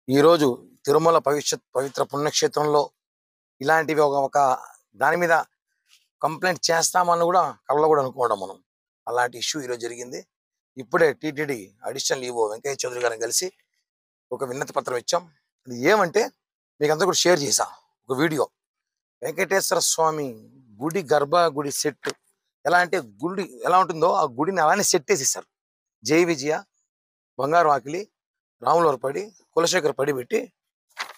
ఈరోజు తిరుమల పవిత్ర పుణ్యక్షేత్రంలో ఇలాంటివి ఒక దాని మీద కంప్లైంట్ చేస్తామని కూడా కళ్ళలో కూడా అనుకోవడం మనం. అలాంటి ఇష్యూ ఈరోజు జరిగింది. ఇప్పుడే TTD additional EO Venkaiah Chowdary గారిని కలిసి ఒక వినతి పత్రం ఇచ్చాం. అది ఏమంటే మీకు అందరూ కూడా షేర్ చేశా ఒక వీడియో. వెంకటేశ్వర స్వామి గుడి గర్భగుడి సెట్ ఎలా అంటే గుడి ఎలా ఉంటుందో ఆ గుడిని అలానే సెట్ వేసేసారు. జై విజయ, బంగారు ఆకిలి, రాములవారి పడి, కులశేఖర్ పడి పెట్టి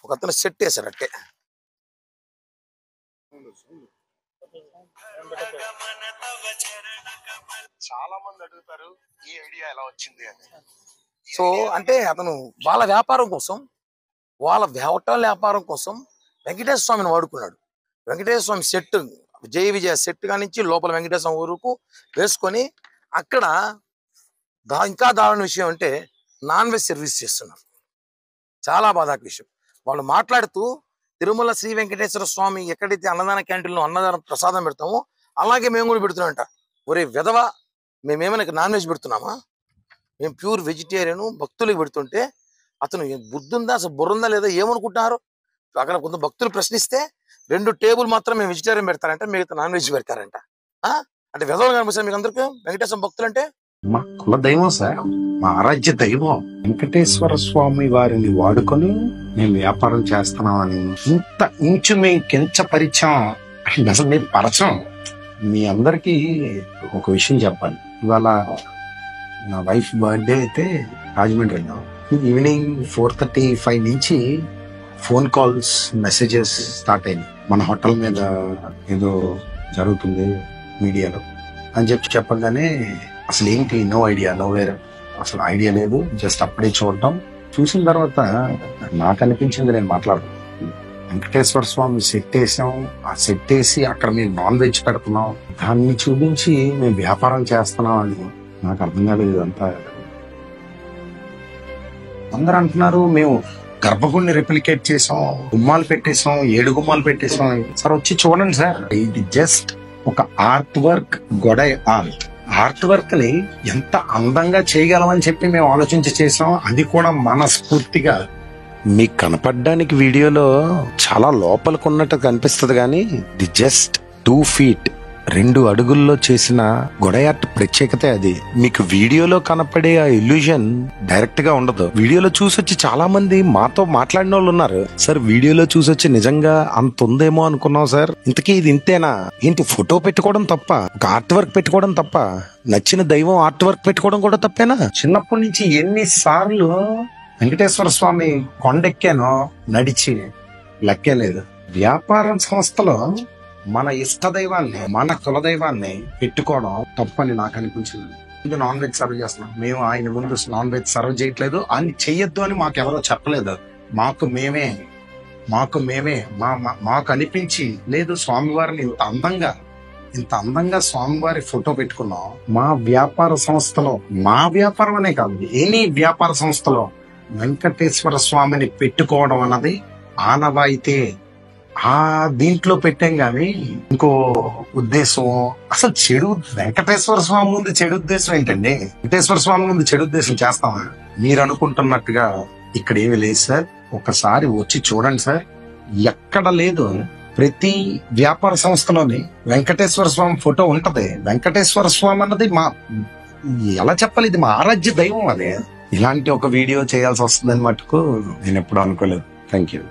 ఒక అతను సెట్ వేశారు అట్టే. చాలా మంది అడుగుతారు ఈ ఐడియా ఎలా వచ్చింది అని. సో అంటే అతను వాళ్ళ వ్యాపారం కోసం, వాళ్ళ హోటల్ వ్యాపారం కోసం వెంకటేశ్వర స్వామిని వాడుకున్నాడు. వెంకటేశ్వర స్వామి సెట్, జై విజయ సెట్ కానించి లోపల వెంకటేశ్వర స్వామి ఊరుకు వేసుకొని అక్కడ ఇంకా దారుణ విషయం అంటే నాన్ వెజ్ సర్వీస్ చేస్తున్నారు. చాలా బాధాక విషయం. వాళ్ళు మాట్లాడుతూ తిరుమల శ్రీ వెంకటేశ్వర స్వామి ఎక్కడైతే అన్నదాన క్యాంటీన్లో అన్నదాన ప్రసాదం పెడతామో అలాగే మేము కూడా పెడుతున్నామంట. ఒరే విధవ, మేమేమైనా నాన్ వెజ్ పెడుతున్నామా? మేము ప్యూర్ వెజిటేరియన్ భక్తులకు పెడుతుంటే అతను బుద్ధుందా, అసలు బుర్రుందా లేదా ఏమనుకుంటున్నారు? అక్కడ కొంత భక్తులు ప్రశ్నిస్తే 2 టేబుల్ మాత్రం మేము వెజిటేరియన్ పెడతారంట, మిగతా నాన్ వెజ్ పెడతారంట. అంటే విధవలు కనిపిస్తారు మీకు అందరికీ వెంకటేశ్వర భక్తులు అంటే? మా కుల దైవం సార్, మా ఆరాధ్య దైవం వెంకటేశ్వర స్వామి వారిని వాడుకొని మేము వ్యాపారం చేస్తున్నామని ఇంత ఇంచు మేము కించపరిచాం. అసలు మేము పరచం. మీ అందరికీ ఒక విషయం చెప్పాలి. ఇవాళ నా వైఫ్ బర్త్డే అయితే రాజమండ్రి వెళ్ళాం. ఈవినింగ్ 4:35 నుంచి ఫోన్ కాల్స్, మెసేజెస్ స్టార్ట్ అయింది. మన హోటల్ మీద ఏదో జరుగుతుంది మీడియాలో అని చెప్పగానే అసలు ఏంటి, నో ఐడియా, నో వేర్, అసలు ఐడియా లేదు. జస్ట్ అప్పుడే చూసిన తర్వాత నాకు అనిపించింది, నేను మాట్లాడుతున్నాను. వెంకటేశ్వర స్వామి సెట్ వేసాం, ఆ సెట్ వేసి అక్కడ మేము నాన్ వెజ్ పెడుతున్నాం, దాన్ని చూపించి మేము వ్యాపారం చేస్తున్నాం అని నాకు అర్థం కాలేదు. ఇదంతా అందరూ అంటున్నారు మేము గర్భగుడిని రెప్లికేట్ చేసాం, గుమ్మాలు పెట్టేసాం, 7 గుమ్మాలు పెట్టేసాం. సార్ వచ్చి చూడండి సార్, ఇది జస్ట్ ఒక ఆర్ట్ వర్క్, గొడై ఆర్ట్ వర్క్ ని ఎంత అందంగా చేయగలమని చెప్పి మేము ఆలోచించి చేసాం. అది కూడా మనస్ఫూర్తిగా. మీకు కనపడడానికి వీడియోలో చాలా లోపలికి ఉన్నట్టు కనిపిస్తుంది, కానీ ఇది జస్ట్ 2 feet 2 అడుగుల్లో చేసిన గొడయార్ట్ ప్రత్యేకతే అది. మీకు వీడియోలో కనపడే ఆ ఇల్యూజన్ డైరెక్ట్ గా ఉండదు. వీడియోలో చూసొచ్చి చాలా మంది మాతో మాట్లాడిన వాళ్ళు ఉన్నారు. సార్ వీడియోలో చూసొచ్చి నిజంగా అంత ఉందేమో అనుకున్నాం సార్, ఇంతకీ ఇది ఇంతేనా ఏంటి? ఫోటో పెట్టుకోవడం తప్ప, ఒక ఆర్ట్ వర్క్ పెట్టుకోవడం తప్ప, నచ్చిన దైవం ఆర్ట్ వర్క్ పెట్టుకోవడం కూడా తప్పేనా? చిన్నప్పటి నుంచి ఎన్నిసార్లు వెంకటేశ్వర స్వామి కొండెక్కానో నడిచి లెక్కలేదు. వ్యాపారం సంస్థలో మన ఇష్ట దైవాన్ని, మన కులదైవాన్ని పెట్టుకోవడం తప్పని నాకు అనిపించింది. ఇది నాన్ వెజ్ సర్వ్ చేస్తున్నాం, మేము ఆయన ముందు నాన్ వెజ్ సర్వ్ చేయట్లేదు అని చెయ్యొద్దు అని మాకెవరో చెప్పలేదు. మాకు మేమే మాకు అనిపించి, లేదు స్వామివారిని ఇంత అందంగా స్వామివారి ఫోటో పెట్టుకున్నాం. మా వ్యాపార సంస్థలో, మా వ్యాపారం అనే కాదు, ఎనీ వ్యాపార సంస్థలో వెంకటేశ్వర స్వామిని పెట్టుకోవడం అన్నది ఆనవాయితీ. దీంట్లో పెట్టాం గాని ఇంకో ఉద్దేశం, అసలు చెడు వెంకటేశ్వర స్వామి ముందు చెడు ఉద్దేశం ఏంటండి? వెంకటేశ్వర స్వామి ముందు చెడు ఉద్దేశం చేస్తామా? మీరు అనుకుంటున్నట్టుగా ఇక్కడ ఏమీ లేదు సార్. ఒకసారి వచ్చి చూడండి సార్, ఎక్కడ లేదు. ప్రతి వ్యాపార సంస్థలోని వెంకటేశ్వర స్వామి ఫోటో ఉంటది. వెంకటేశ్వర స్వామి అన్నది ఎలా చెప్పాలి, ఇది మా ఆరాధ్య దైవం. అదే ఇలాంటి ఒక వీడియో చేయాల్సి వస్తుందని మటుకు నేను ఎప్పుడు అనుకోలేదు. Thank you.